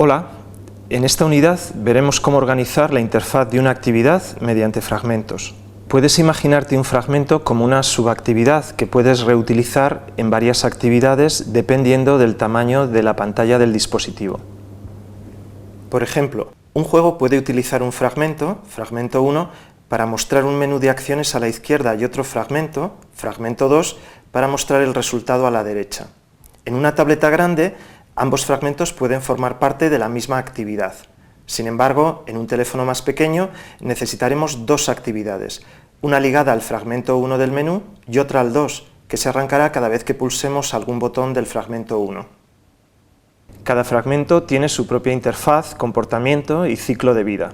Hola, en esta unidad veremos cómo organizar la interfaz de una actividad mediante fragmentos. Puedes imaginarte un fragmento como una subactividad que puedes reutilizar en varias actividades dependiendo del tamaño de la pantalla del dispositivo. Por ejemplo, un juego puede utilizar un fragmento 1, para mostrar un menú de acciones a la izquierda y otro fragmento 2, para mostrar el resultado a la derecha. En una tableta grande, ambos fragmentos pueden formar parte de la misma actividad. Sin embargo, en un teléfono más pequeño necesitaremos dos actividades, una ligada al fragmento 1 del menú y otra al 2, que se arrancará cada vez que pulsemos algún botón del fragmento 1. Cada fragmento tiene su propia interfaz, comportamiento y ciclo de vida.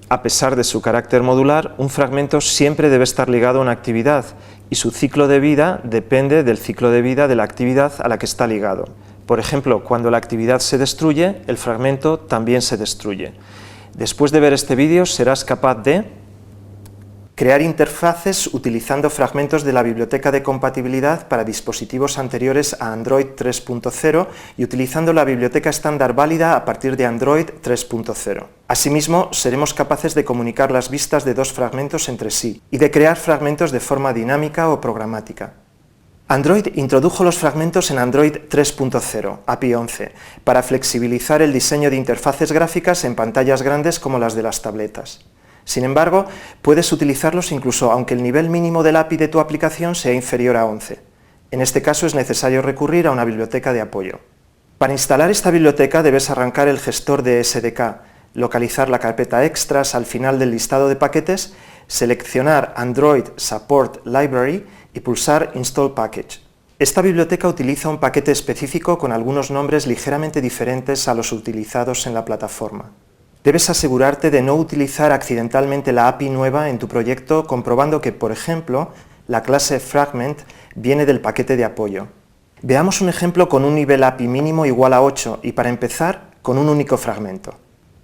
A pesar de su carácter modular, un fragmento siempre debe estar ligado a una actividad y su ciclo de vida depende del ciclo de vida de la actividad a la que está ligado. Por ejemplo, cuando la actividad se destruye, el fragmento también se destruye. Después de ver este vídeo serás capaz de crear interfaces utilizando fragmentos de la biblioteca de compatibilidad para dispositivos anteriores a Android 3.0 y utilizando la biblioteca estándar válida a partir de Android 3.0. Asimismo, seremos capaces de comunicar las vistas de dos fragmentos entre sí y de crear fragmentos de forma dinámica o programática. Android introdujo los fragmentos en Android 3.0, API 11, para flexibilizar el diseño de interfaces gráficas en pantallas grandes como las de las tabletas. Sin embargo, puedes utilizarlos incluso aunque el nivel mínimo del API de tu aplicación sea inferior a 11. En este caso es necesario recurrir a una biblioteca de apoyo. Para instalar esta biblioteca debes arrancar el gestor de SDK, localizar la carpeta Extras al final del listado de paquetes, seleccionar Android Support Library y pulsar Install Package. Esta biblioteca utiliza un paquete específico con algunos nombres ligeramente diferentes a los utilizados en la plataforma. Debes asegurarte de no utilizar accidentalmente la API nueva en tu proyecto comprobando que, por ejemplo, la clase Fragment viene del paquete de apoyo. Veamos un ejemplo con un nivel API mínimo igual a 8 y para empezar, con un único fragmento.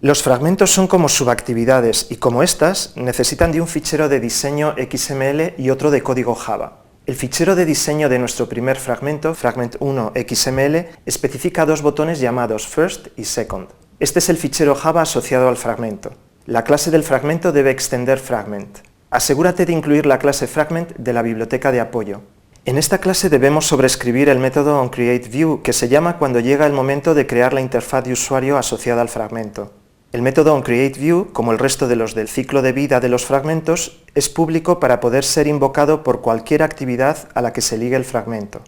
Los fragmentos son como subactividades y como estas necesitan de un fichero de diseño XML y otro de código Java. El fichero de diseño de nuestro primer fragmento, Fragment1 XML, especifica dos botones llamados First y Second. Este es el fichero Java asociado al fragmento. La clase del fragmento debe extender Fragment. Asegúrate de incluir la clase Fragment de la biblioteca de apoyo. En esta clase debemos sobreescribir el método onCreateView, que se llama cuando llega el momento de crear la interfaz de usuario asociada al fragmento. El método onCreateView, como el resto de los del ciclo de vida de los fragmentos, es público para poder ser invocado por cualquier actividad a la que se ligue el fragmento.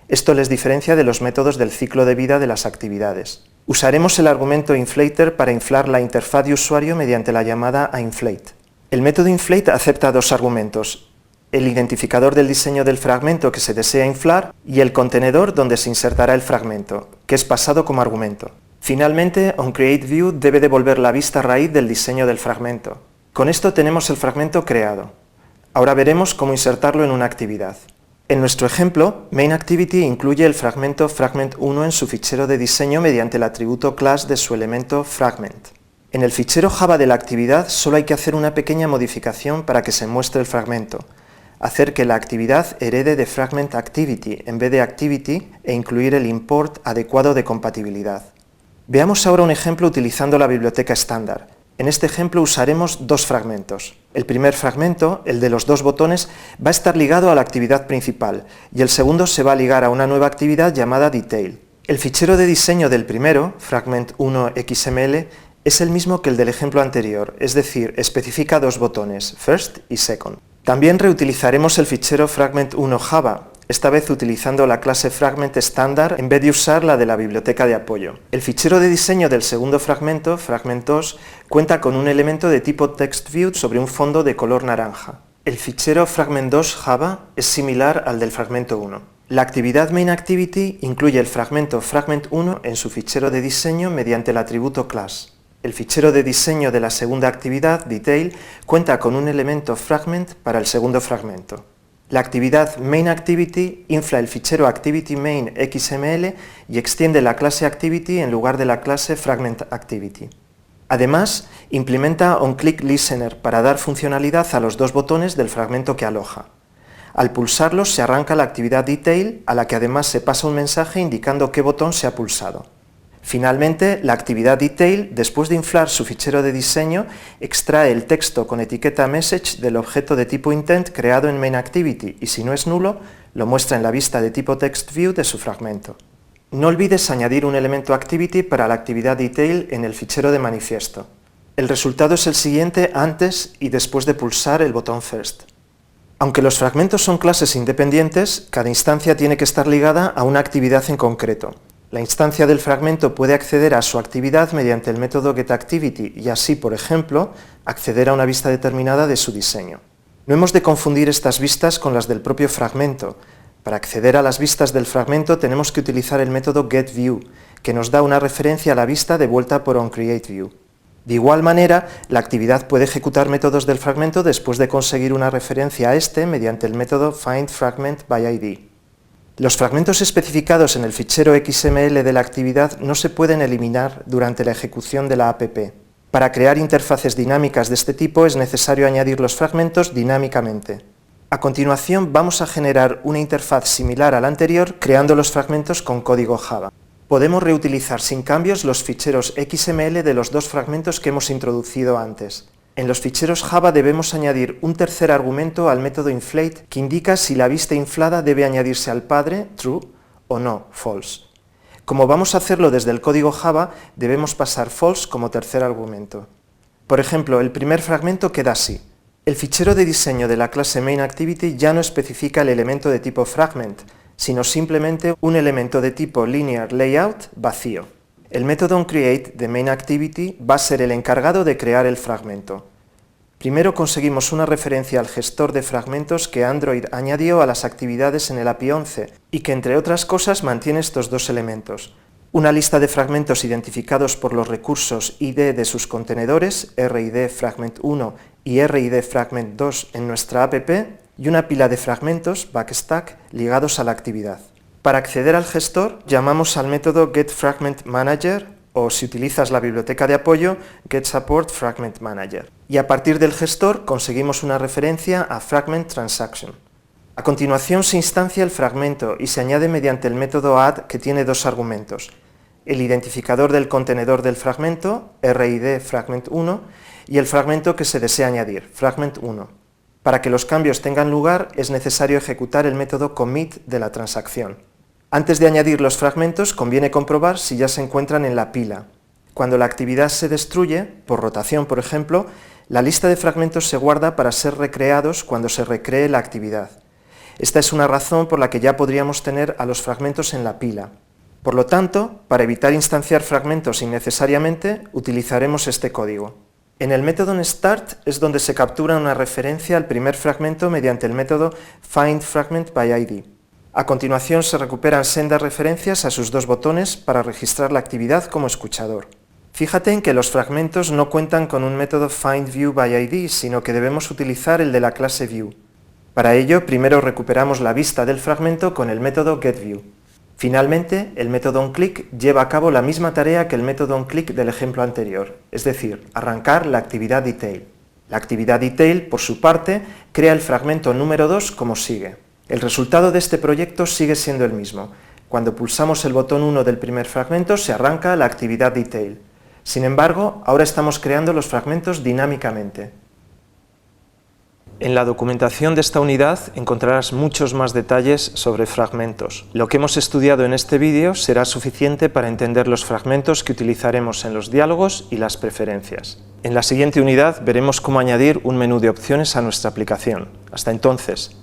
Esto les diferencia de los métodos del ciclo de vida de las actividades. Usaremos el argumento inflater para inflar la interfaz de usuario mediante la llamada aInflate. El método inflate acepta dos argumentos, el identificador del diseño del fragmento que se desea inflar y el contenedor donde se insertará el fragmento, que es pasado como argumento. Finalmente, onCreateView debe devolver la vista raíz del diseño del fragmento. Con esto tenemos el fragmento creado. Ahora veremos cómo insertarlo en una actividad. En nuestro ejemplo, MainActivity incluye el fragmento Fragment1 en su fichero de diseño mediante el atributo class de su elemento Fragment. En el fichero Java de la actividad solo hay que hacer una pequeña modificación para que se muestre el fragmento, hacer que la actividad herede de FragmentActivity en vez de Activity e incluir el import adecuado de compatibilidad. Veamos ahora un ejemplo utilizando la biblioteca estándar. En este ejemplo usaremos dos fragmentos. El primer fragmento, el de los dos botones, va a estar ligado a la actividad principal y el segundo se va a ligar a una nueva actividad llamada Detail. El fichero de diseño del primero, Fragment1 XML, es el mismo que el del ejemplo anterior, es decir, especifica dos botones, First y Second. También reutilizaremos el fichero Fragment1 Java, esta vez utilizando la clase Fragment estándar en vez de usar la de la biblioteca de apoyo. El fichero de diseño del segundo fragmento, Fragment2, cuenta con un elemento de tipo TextView sobre un fondo de color naranja. El fichero Fragment2 Java es similar al del fragmento 1. La actividad MainActivity incluye el fragmento Fragment1 en su fichero de diseño mediante el atributo class. El fichero de diseño de la segunda actividad, Detail, cuenta con un elemento Fragment para el segundo fragmento. La actividad MainActivity infla el fichero ActivityMain XML y extiende la clase Activity en lugar de la clase FragmentActivity. Además, implementa onClickListener para dar funcionalidad a los dos botones del fragmento que aloja. Al pulsarlos se arranca la actividad Detail, a la que además se pasa un mensaje indicando qué botón se ha pulsado. Finalmente, la actividad detail, después de inflar su fichero de diseño, extrae el texto con etiqueta message del objeto de tipo intent creado en MainActivity y si no es nulo, lo muestra en la vista de tipo TextView de su fragmento. No olvides añadir un elemento activity para la actividad detail en el fichero de manifiesto. El resultado es el siguiente antes y después de pulsar el botón first. Aunque los fragmentos son clases independientes, cada instancia tiene que estar ligada a una actividad en concreto. La instancia del fragmento puede acceder a su actividad mediante el método getActivity y así, por ejemplo, acceder a una vista determinada de su diseño. No hemos de confundir estas vistas con las del propio fragmento. Para acceder a las vistas del fragmento tenemos que utilizar el método getView, que nos da una referencia a la vista devuelta por onCreateView. De igual manera, la actividad puede ejecutar métodos del fragmento después de conseguir una referencia a este mediante el método findFragmentById. Los fragmentos especificados en el fichero XML de la actividad no se pueden eliminar durante la ejecución de la app. Para crear interfaces dinámicas de este tipo es necesario añadir los fragmentos dinámicamente. A continuación vamos a generar una interfaz similar a la anterior creando los fragmentos con código Java. Podemos reutilizar sin cambios los ficheros XML de los dos fragmentos que hemos introducido antes. En los ficheros Java debemos añadir un tercer argumento al método inflate que indica si la vista inflada debe añadirse al padre, true, o no, false. Como vamos a hacerlo desde el código Java, debemos pasar false como tercer argumento. Por ejemplo, el primer fragmento queda así. El fichero de diseño de la clase MainActivity ya no especifica el elemento de tipo fragment, sino simplemente un elemento de tipo linearLayout vacío. El método onCreate de MainActivity va a ser el encargado de crear el fragmento. Primero conseguimos una referencia al gestor de fragmentos que Android añadió a las actividades en el API 11 y que entre otras cosas mantiene estos dos elementos. Una lista de fragmentos identificados por los recursos ID de sus contenedores, RID Fragment 1 y RID Fragment 2 en nuestra app, y una pila de fragmentos, backstack, ligados a la actividad. Para acceder al gestor, llamamos al método getFragmentManager o, si utilizas la biblioteca de apoyo, getSupportFragmentManager. Y a partir del gestor conseguimos una referencia a FragmentTransaction. A continuación se instancia el fragmento y se añade mediante el método add que tiene dos argumentos. El identificador del contenedor del fragmento, RID Fragment1, y el fragmento que se desea añadir, Fragment1. Para que los cambios tengan lugar es necesario ejecutar el método commit de la transacción. Antes de añadir los fragmentos conviene comprobar si ya se encuentran en la pila. Cuando la actividad se destruye, por rotación por ejemplo, la lista de fragmentos se guarda para ser recreados cuando se recree la actividad. Esta es una razón por la que ya podríamos tener a los fragmentos en la pila. Por lo tanto, para evitar instanciar fragmentos innecesariamente, utilizaremos este código. En el método onStart es donde se captura una referencia al primer fragmento mediante el método findFragmentById. A continuación se recuperan sendas referencias a sus dos botones para registrar la actividad como escuchador. Fíjate en que los fragmentos no cuentan con un método findViewById, sino que debemos utilizar el de la clase View. Para ello, primero recuperamos la vista del fragmento con el método getView. Finalmente, el método onClick lleva a cabo la misma tarea que el método onClick del ejemplo anterior, es decir, arrancar la actividad detail. La actividad detail, por su parte, crea el fragmento número 2 como sigue. El resultado de este proyecto sigue siendo el mismo. Cuando pulsamos el botón 1 del primer fragmento se arranca la actividad detail. Sin embargo, ahora estamos creando los fragmentos dinámicamente. En la documentación de esta unidad encontrarás muchos más detalles sobre fragmentos. Lo que hemos estudiado en este vídeo será suficiente para entender los fragmentos que utilizaremos en los diálogos y las preferencias. En la siguiente unidad veremos cómo añadir un menú de opciones a nuestra aplicación. Hasta entonces.